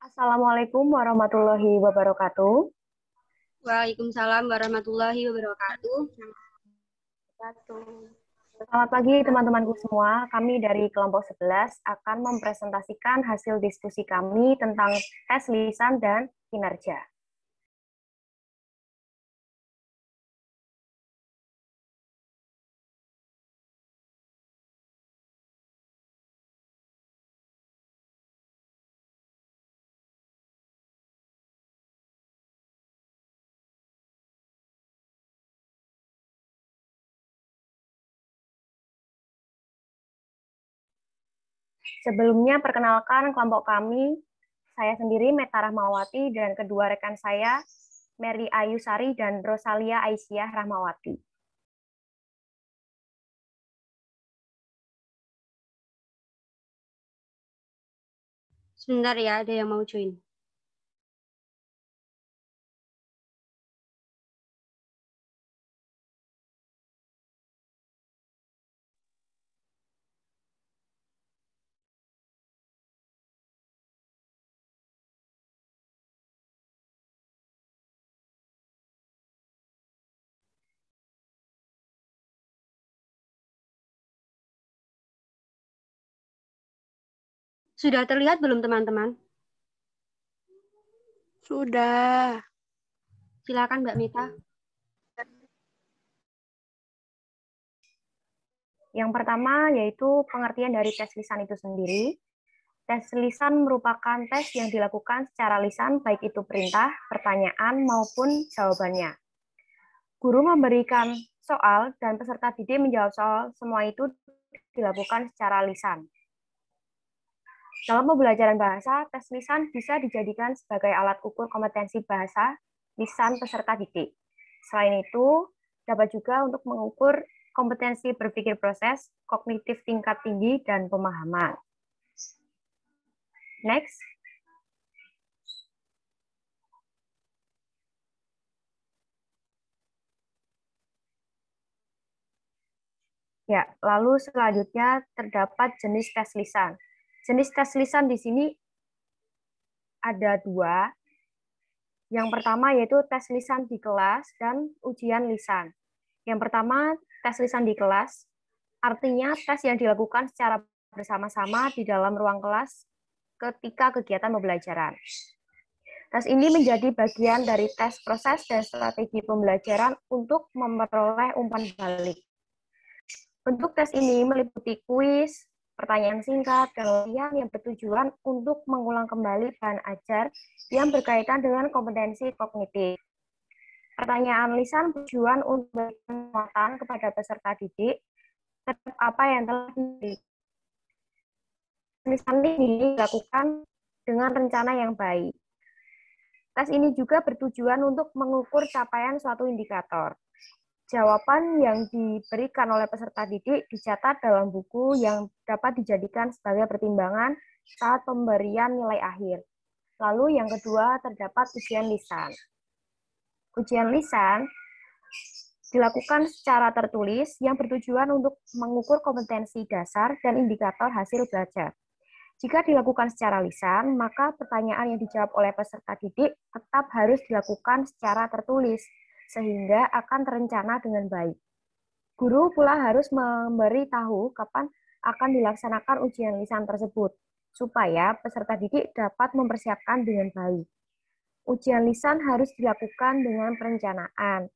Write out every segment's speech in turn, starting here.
Assalamualaikum warahmatullahi wabarakatuh. Waalaikumsalam warahmatullahi wabarakatuh. Selamat pagi teman-temanku semua. Kami dari kelompok 11 akan mempresentasikan hasil diskusi kami tentang tes lisan dan kinerja. Sebelumnya perkenalkan kelompok kami, saya sendiri Meta Rahmawati dan kedua rekan saya Mary Ayusari dan Rosalia Aisyah Rahmawati. Sebentar ya, ada yang mau join. Sudah terlihat belum teman-teman? Sudah. Silakan Mbak Mita. Yang pertama yaitu pengertian dari tes lisan itu sendiri. Tes lisan merupakan tes yang dilakukan secara lisan, baik itu perintah, pertanyaan, maupun jawabannya. Guru memberikan soal dan peserta didik menjawab soal, semua itu dilakukan secara lisan. Dalam pembelajaran bahasa, tes lisan bisa dijadikan sebagai alat ukur kompetensi bahasa lisan peserta didik. Selain itu, dapat juga untuk mengukur kompetensi berpikir proses, kognitif tingkat tinggi, dan pemahaman. Next. Ya, lalu selanjutnya terdapat jenis tes lisan. Jenis tes lisan di sini ada dua. Yang pertama yaitu tes lisan di kelas dan ujian lisan. Yang pertama, tes lisan di kelas, artinya tes yang dilakukan secara bersama-sama di dalam ruang kelas ketika kegiatan pembelajaran. Tes ini menjadi bagian dari tes proses dan strategi pembelajaran untuk memperoleh umpan balik. Bentuk tes ini meliputi kuis, pertanyaan singkat, dan latihan yang bertujuan untuk mengulang kembali bahan ajar yang berkaitan dengan kompetensi kognitif. Pertanyaan lisan bertujuan untuk memberikan penguatan kepada peserta didik terhadap apa yang telah diberi. Lisan ini dilakukan dengan rencana yang baik. Tes ini juga bertujuan untuk mengukur capaian suatu indikator. Jawaban yang diberikan oleh peserta didik dicatat dalam buku yang dapat dijadikan sebagai pertimbangan saat pemberian nilai akhir. Lalu yang kedua terdapat ujian lisan. Ujian lisan dilakukan secara tertulis yang bertujuan untuk mengukur kompetensi dasar dan indikator hasil belajar. Jika dilakukan secara lisan, maka pertanyaan yang dijawab oleh peserta didik tetap harus dilakukan secara tertulis, sehingga akan terencana dengan baik. Guru pula harus memberitahu kapan akan dilaksanakan ujian lisan tersebut, supaya peserta didik dapat mempersiapkan dengan baik. Ujian lisan harus dilakukan dengan perencanaan.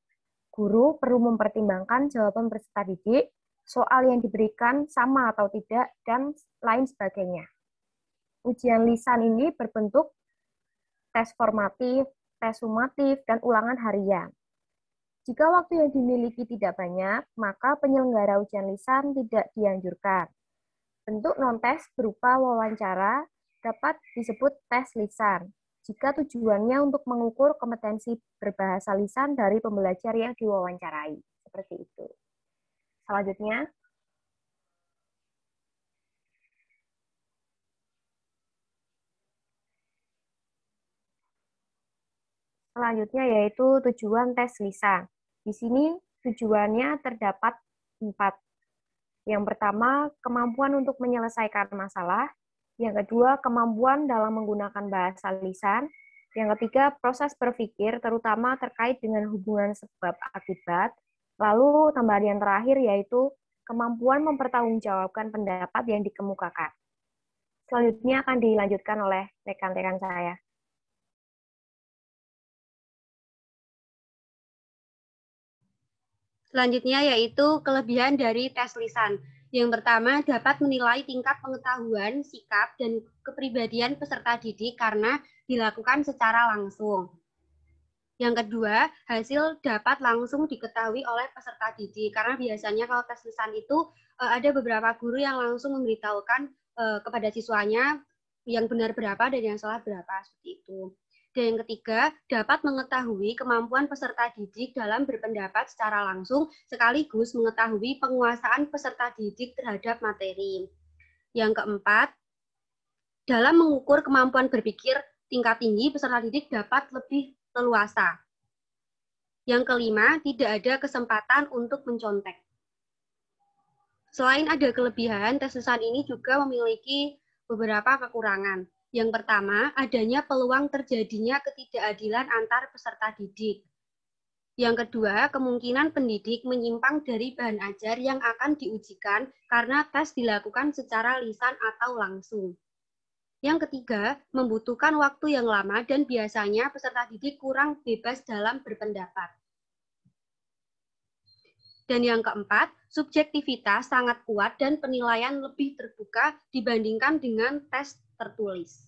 Guru perlu mempertimbangkan jawaban peserta didik, soal yang diberikan sama atau tidak, dan lain sebagainya. Ujian lisan ini berbentuk tes formatif, tes sumatif, dan ulangan harian. Jika waktu yang dimiliki tidak banyak, maka penyelenggara ujian lisan tidak dianjurkan. Bentuk non-tes berupa wawancara dapat disebut tes lisan, jika tujuannya untuk mengukur kompetensi berbahasa lisan dari pembelajar yang diwawancarai. Seperti itu. Selanjutnya, yaitu tujuan tes lisan. Di sini tujuannya terdapat 4. Yang pertama, kemampuan untuk menyelesaikan masalah. Yang kedua, kemampuan dalam menggunakan bahasa lisan. Yang ketiga, proses berpikir, terutama terkait dengan hubungan sebab akibat. Lalu tambahan yang terakhir yaitu kemampuan mempertanggungjawabkan pendapat yang dikemukakan. Selanjutnya akan dilanjutkan oleh rekan-rekan saya. Selanjutnya yaitu kelebihan dari tes lisan. Yang pertama, dapat menilai tingkat pengetahuan, sikap, dan kepribadian peserta didik karena dilakukan secara langsung. Yang kedua, hasil dapat langsung diketahui oleh peserta didik karena biasanya kalau tes lisan itu ada beberapa guru yang langsung memberitahukan kepada siswanya yang benar berapa dan yang salah berapa, seperti itu. Dan yang ketiga, dapat mengetahui kemampuan peserta didik dalam berpendapat secara langsung sekaligus mengetahui penguasaan peserta didik terhadap materi. Yang keempat, dalam mengukur kemampuan berpikir tingkat tinggi, peserta didik dapat lebih leluasa. Yang kelima, tidak ada kesempatan untuk mencontek. Selain ada kelebihan, tes lisan ini juga memiliki beberapa kekurangan. Yang pertama, adanya peluang terjadinya ketidakadilan antar peserta didik. Yang kedua, kemungkinan pendidik menyimpang dari bahan ajar yang akan diujikan karena tes dilakukan secara lisan atau langsung. Yang ketiga, membutuhkan waktu yang lama dan biasanya peserta didik kurang bebas dalam berpendapat. Dan yang keempat, subjektivitas sangat kuat dan penilaian lebih terbuka dibandingkan dengan tes tertulis.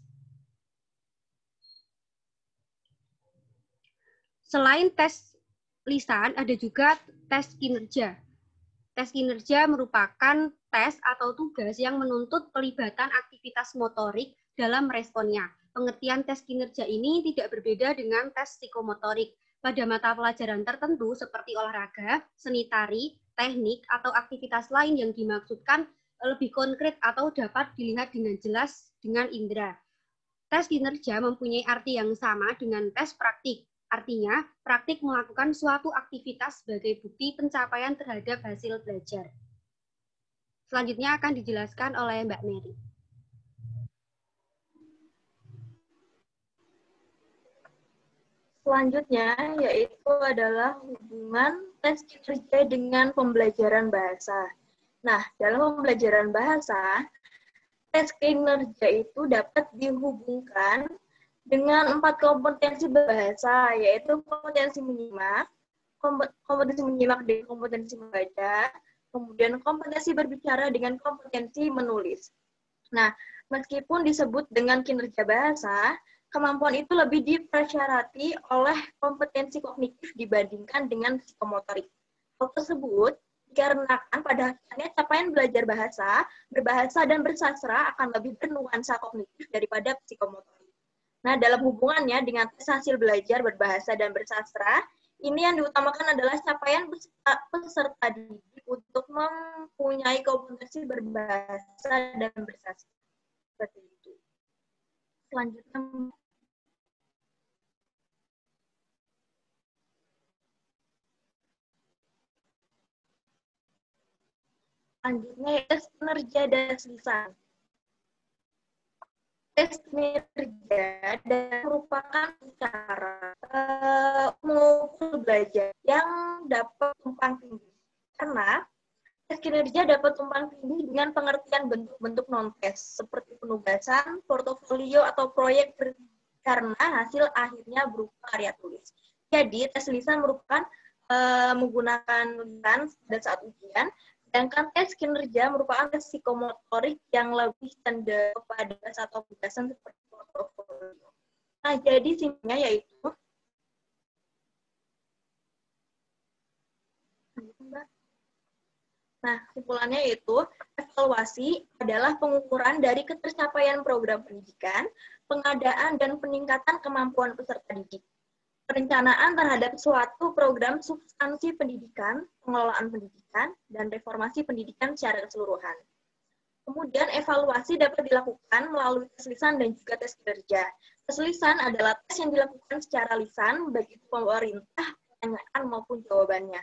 Selain tes lisan, ada juga tes kinerja. Tes kinerja merupakan tes atau tugas yang menuntut pelibatan aktivitas motorik dalam responnya. Pengertian tes kinerja ini tidak berbeda dengan tes psikomotorik. Pada mata pelajaran tertentu seperti olahraga, seni tari, teknik, atau aktivitas lain yang dimaksudkan lebih konkret atau dapat dilihat dengan jelas dengan indera. Tes kinerja mempunyai arti yang sama dengan tes praktik. Artinya, praktik melakukan suatu aktivitas sebagai bukti pencapaian terhadap hasil belajar. Selanjutnya akan dijelaskan oleh Mbak Mary. Selanjutnya yaitu adalah hubungan tes kinerja dengan pembelajaran bahasa. Nah, dalam pembelajaran bahasa, tes kinerja itu dapat dihubungkan dengan 4 kompetensi berbahasa, yaitu kompetensi menyimak dengan kompetensi membaca, kemudian kompetensi berbicara dengan kompetensi menulis. Nah, meskipun disebut dengan kinerja bahasa, kemampuan itu lebih dipersyaratkan oleh kompetensi kognitif dibandingkan dengan psikomotorik. Hal tersebut dikarenakan pada akhirnya capaian belajar bahasa, berbahasa, dan bersastra akan lebih bernuansa kognitif daripada psikomotorik. Nah, dalam hubungannya dengan tes hasil belajar berbahasa dan bersastra, ini yang diutamakan adalah capaian peserta didik untuk mempunyai kompetensi berbahasa dan bersastra. Seperti itu. Selanjutnya, tes kinerja dan lisan. Tes kinerja merupakan cara mengukur belajar yang dapat tumpang tindih. Karena tes kinerja dapat tumpang tindih dengan pengertian bentuk-bentuk non-tes, seperti penugasan, portofolio, atau proyek karena hasil akhirnya berupa karya tulis. Jadi, tes lisan merupakan menggunakan lisan pada saat ujian, sedangkan tes kinerja merupakan tes psikomotorik yang lebih cenderung pada satu tugasan seperti portofolio. Nah, jadi simpelnya yaitu simpulannya yaitu evaluasi adalah pengukuran dari ketercapaian program pendidikan, pengadaan dan peningkatan kemampuan peserta didik. Perencanaan terhadap suatu program substansi pendidikan, pengelolaan pendidikan, dan reformasi pendidikan secara keseluruhan. Kemudian evaluasi dapat dilakukan melalui tes lisan dan juga tes kinerja. Tes lisan adalah tes yang dilakukan secara lisan, baik itu pemerintah, pertanyaan maupun jawabannya.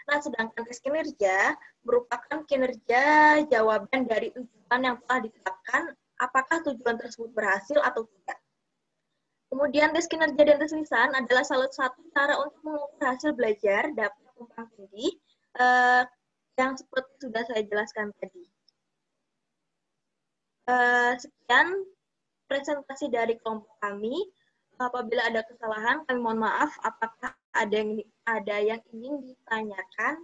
Nah, sedangkan tes kinerja merupakan kinerja jawaban dari tujuan yang telah ditetapkan apakah tujuan tersebut berhasil atau tidak. Kemudian tes kinerja dan tes lisan adalah salah satu cara untuk mengukur hasil belajar dapat tumpang tindih yang seperti sudah saya jelaskan tadi. Sekian presentasi dari kelompok kami. Apabila ada kesalahan, kami mohon maaf. Apakah ada yang ingin ditanyakan?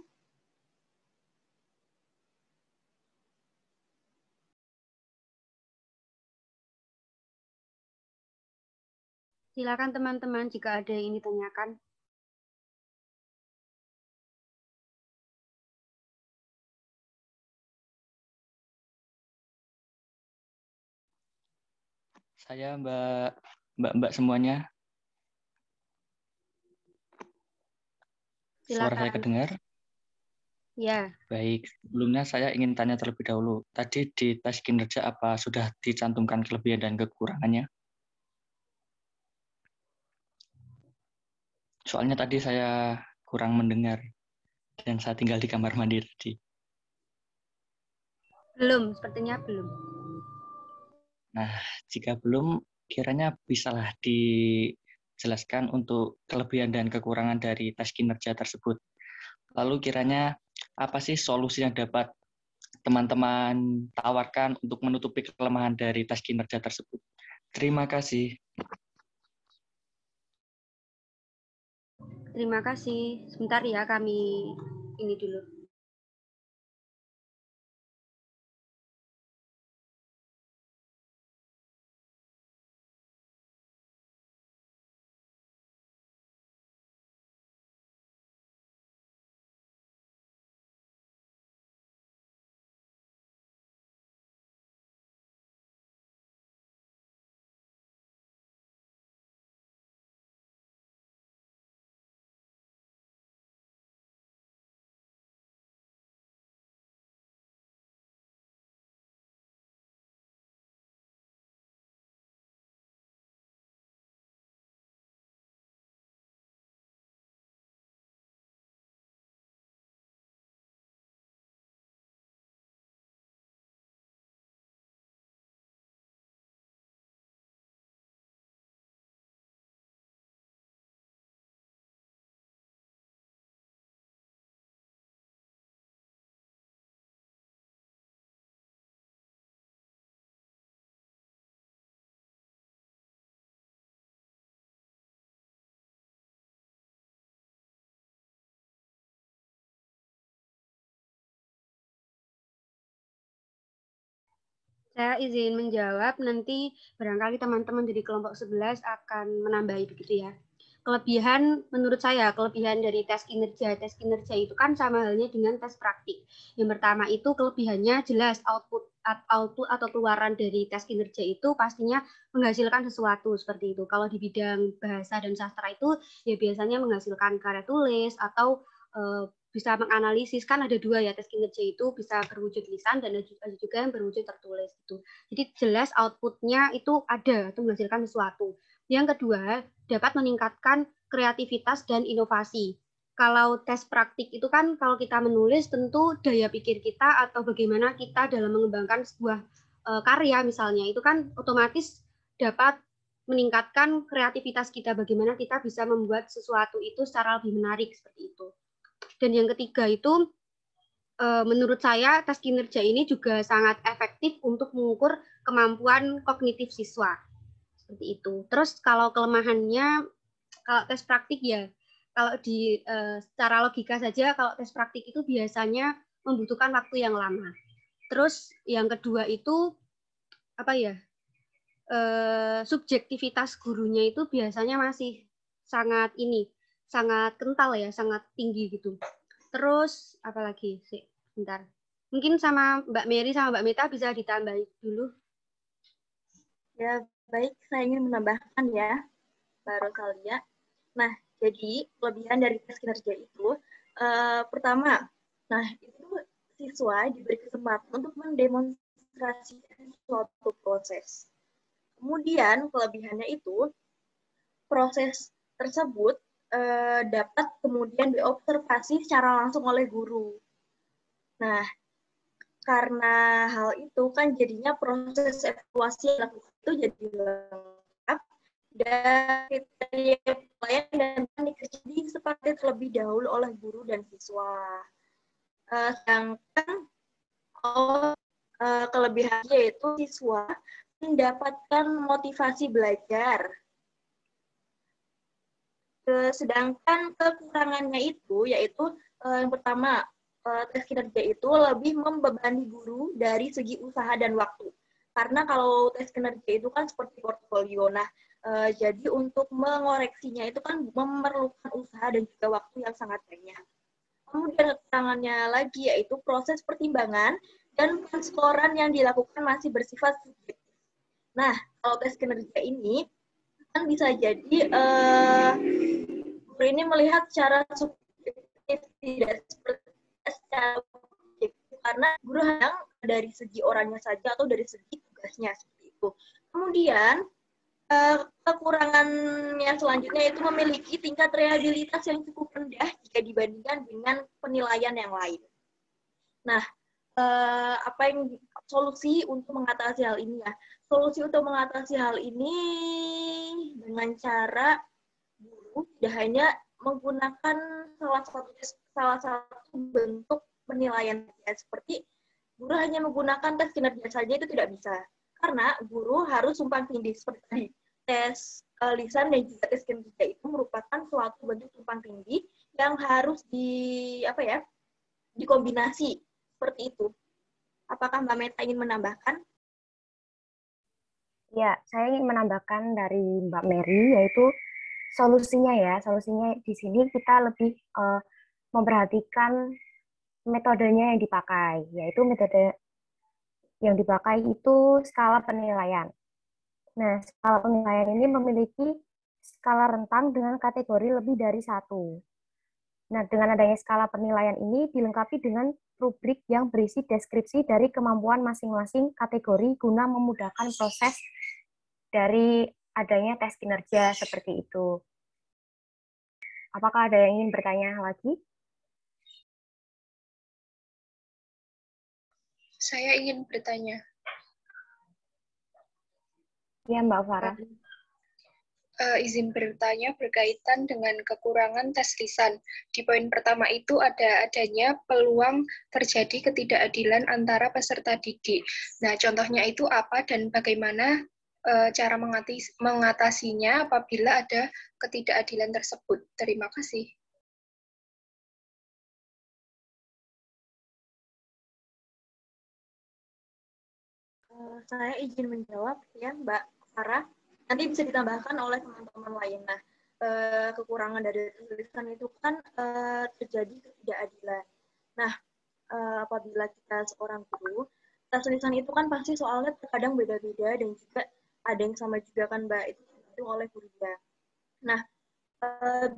Silakan teman-teman jika ada yang ingin ditanyakan. Saya Mbak semuanya. Silakan. Suara saya kedengar? Ya. Baik, sebelumnya saya ingin tanya terlebih dahulu. Tadi di tes kinerja apa sudah dicantumkan kelebihan dan kekurangannya? Soalnya tadi saya kurang mendengar dan saya tinggal di kamar mandi tadi. Belum, sepertinya belum. Nah, jika belum, kiranya bisalah dijelaskan untuk kelebihan dan kekurangan dari tes kinerja tersebut. Lalu kiranya apa sih solusi yang dapat teman-teman tawarkan untuk menutupi kelemahan dari tes kinerja tersebut? Terima kasih. Terima kasih. Sebentar ya, kami ini dulu. Saya izin menjawab, nanti barangkali teman-teman dari kelompok 11 akan menambahi begitu ya. Kelebihan, menurut saya, kelebihan dari tes kinerja itu kan sama halnya dengan tes praktik. Yang pertama itu kelebihannya jelas output atau keluaran dari tes kinerja itu pastinya menghasilkan sesuatu seperti itu. Kalau di bidang bahasa dan sastra itu ya biasanya menghasilkan karya tulis atau bisa menganalisis, kan ada dua ya tes kinerja itu, bisa berwujud lisan dan ada juga yang berwujud tertulis gitu. Jadi jelas outputnya itu ada, itu menghasilkan sesuatu. Yang kedua, dapat meningkatkan kreativitas dan inovasi. Kalau tes praktik itu kan kalau kita menulis tentu daya pikir kita atau bagaimana kita dalam mengembangkan sebuah karya misalnya, itu kan otomatis dapat meningkatkan kreativitas kita, bagaimana kita bisa membuat sesuatu itu secara lebih menarik seperti itu. Dan yang ketiga itu menurut saya tes kinerja ini juga sangat efektif untuk mengukur kemampuan kognitif siswa. Seperti itu. Terus kalau kelemahannya, kalau tes praktik ya, kalau di secara logika saja, kalau tes praktik itu biasanya membutuhkan waktu yang lama. Terus yang kedua itu apa ya? Subjektivitas gurunya itu biasanya masih sangat kental ya, sangat tinggi gitu. Terus apalagi sih, bentar. Mungkin sama Mbak Mary sama Mbak Meta bisa ditambahin dulu. Ya, baik. Saya ingin menambahkan ya, Mbak Rosalia. Nah, jadi kelebihan dari tes kinerja itu, pertama, itu siswa diberi kesempatan untuk mendemonstrasikan suatu proses. Kemudian kelebihannya itu, proses tersebut dapat kemudian diobservasi secara langsung oleh guru. Nah, karena hal itu kan jadinya proses evaluasi yang dilakukan itu jadi lengkap dan kriteria penilaian dan disepakati terlebih dahulu oleh guru dan siswa. Sedangkan kelebihannya yaitu siswa mendapatkan motivasi belajar. Sedangkan kekurangannya itu yaitu yang pertama, tes kinerja itu lebih membebani guru dari segi usaha dan waktu. Karena kalau tes kinerja itu kan seperti portfolio. Nah, jadi untuk mengoreksinya itu kan memerlukan usaha dan juga waktu yang sangat banyak. Kemudian kekurangannya lagi yaitu proses pertimbangan dan penskoran yang dilakukan masih bersifat subjektif. Nah, kalau tes kinerja ini kan bisa jadi guru ini melihat secara subjektif, tidak seperti secara objektif, karena guru hanya dari segi orangnya saja atau dari segi tugasnya seperti itu. Kemudian kekurangannya selanjutnya itu memiliki tingkat reliabilitas yang cukup rendah jika dibandingkan dengan penilaian yang lain. Nah, apa yang solusi untuk mengatasi hal ini ya? Solusi untuk mengatasi hal ini dengan cara guru tidak hanya menggunakan salah satu bentuk penilaian ya, seperti guru hanya menggunakan tes kinerja saja itu tidak bisa, karena guru harus tumpang tindih seperti tadi. Tes lisan dan juga tes kinerja itu merupakan suatu bentuk tumpang tindih yang harus dikombinasi seperti itu. Apakah Mbak Meta ingin menambahkan? Ya, saya ingin menambahkan dari Mbak Mary, yaitu solusinya ya. Solusinya di sini kita lebih memperhatikan metodenya yang dipakai, yaitu metode yang dipakai itu skala penilaian. Nah, skala penilaian ini memiliki skala rentang dengan kategori lebih dari 1. Nah, dengan adanya skala penilaian ini dilengkapi dengan rubrik yang berisi deskripsi dari kemampuan masing-masing kategori guna memudahkan proses dari adanya tes kinerja seperti itu. Apakah ada yang ingin bertanya lagi? Saya ingin bertanya. Ya, Mbak Farah. Izin bertanya berkaitan dengan kekurangan tes lisan. Di poin pertama itu adanya peluang terjadi ketidakadilan antara peserta didik. Nah, contohnya itu apa dan bagaimana cara mengatasinya apabila ada ketidakadilan tersebut? Terima kasih. Saya izin menjawab ya, Mbak Farah. Nanti bisa ditambahkan oleh teman-teman lain. Nah, kekurangan dari tulisan itu kan terjadi ketidakadilan. Nah, apabila kita seorang guru, tes tulisan itu kan pasti soalnya terkadang beda-beda dan juga ada yang sama juga kan Mbak, itu tergantung oleh gurunya. Nah,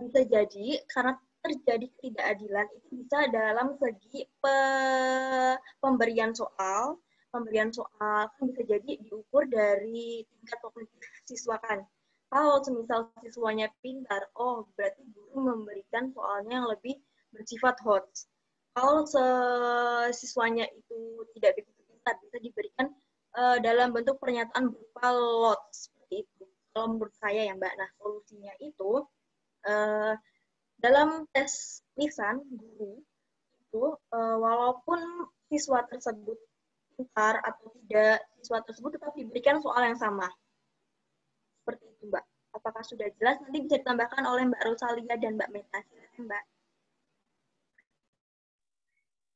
bisa jadi karena terjadi ketidakadilan itu bisa dalam segi pemberian soal kan bisa jadi diukur dari tingkat kognitif siswa kan. Kalau semisal siswanya pintar, oh berarti guru memberikan soalnya yang lebih bersifat hot. Kalau siswanya itu tidak begitu pintar, bisa diberikan dalam bentuk pernyataan berupa lot seperti itu. Kalau menurut saya ya Mbak, nah solusinya itu dalam tes lisan guru itu walaupun siswa tersebut pintar atau tidak, siswa tersebut tetap diberikan soal yang sama. Seperti itu, Mbak. Apakah sudah jelas? Nanti bisa ditambahkan oleh Mbak Rosalia dan Mbak Meta. Mbak.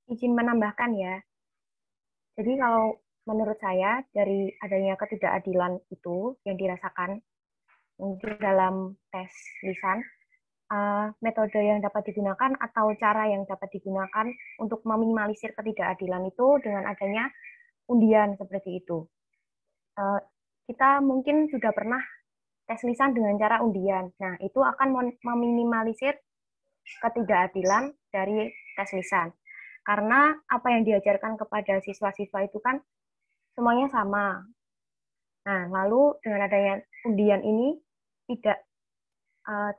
Izin menambahkan ya. Jadi kalau menurut saya dari adanya ketidakadilan itu yang dirasakan mungkin dalam tes lisan, metode yang dapat digunakan atau cara yang dapat digunakan untuk meminimalisir ketidakadilan itu dengan adanya undian seperti itu. Kita mungkin sudah pernah tes lisan dengan cara undian. Nah, itu akan meminimalisir ketidakadilan dari tes lisan. Karena apa yang diajarkan kepada siswa-siswa itu kan semuanya sama. Nah, lalu dengan adanya undian ini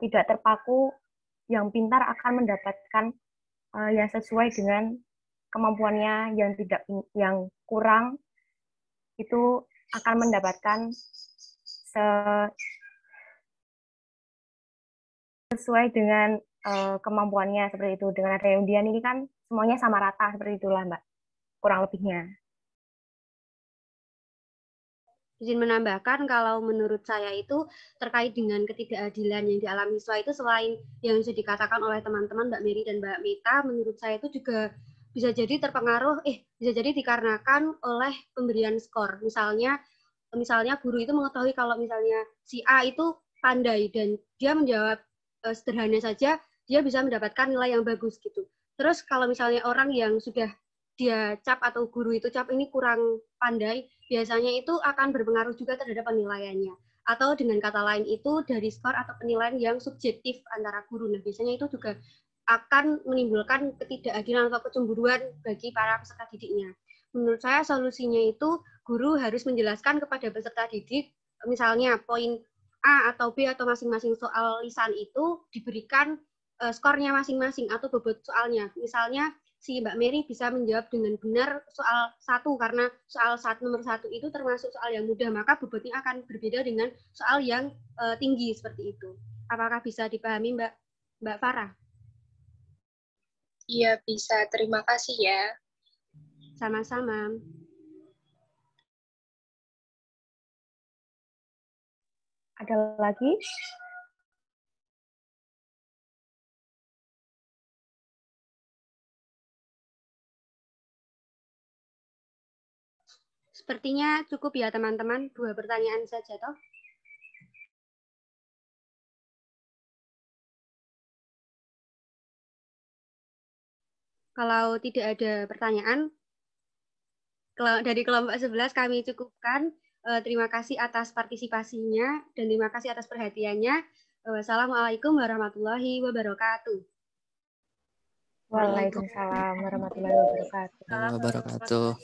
tidak terpaku, yang pintar akan mendapatkan yang sesuai dengan kemampuannya yang kurang itu akan mendapatkan sesuai dengan kemampuannya seperti itu. Dengan adanya undian ini kan semuanya sama rata seperti itulah Mbak, kurang lebihnya. Izin menambahkan kalau menurut saya itu terkait dengan ketidakadilan yang dialami siswa itu selain yang sudah dikatakan oleh teman-teman Mbak Mary dan Mbak Mita, menurut saya itu juga bisa jadi bisa jadi dikarenakan oleh pemberian skor. Misalnya guru itu mengetahui kalau misalnya si A itu pandai dan dia menjawab sederhana saja, dia bisa mendapatkan nilai yang bagus gitu. Terus kalau misalnya orang yang sudah dia cap atau guru itu cap ini kurang pandai, biasanya itu akan berpengaruh juga terhadap penilaiannya. Atau dengan kata lain itu dari skor atau penilaian yang subjektif antara guru. Nah, biasanya itu juga akan menimbulkan ketidakadilan atau kecemburuan bagi para peserta didiknya. Menurut saya solusinya itu guru harus menjelaskan kepada peserta didik, misalnya poin A atau B atau masing-masing soal lisan itu diberikan skornya masing-masing atau bobot soalnya. Misalnya si Mbak Mary bisa menjawab dengan benar soal 1 karena soal nomor 1 itu termasuk soal yang mudah, maka bobotnya akan berbeda dengan soal yang tinggi seperti itu. Apakah bisa dipahami Mbak Farah? Iya, bisa. Terima kasih ya. Sama-sama. Ada lagi? Sepertinya cukup ya teman-teman, 2 pertanyaan saja toh. Kalau tidak ada pertanyaan, dari kelompok 11 kami cukupkan. Terima kasih atas partisipasinya dan terima kasih atas perhatiannya. Wassalamualaikum warahmatullahi wabarakatuh. Waalaikumsalam warahmatullahi wabarakatuh.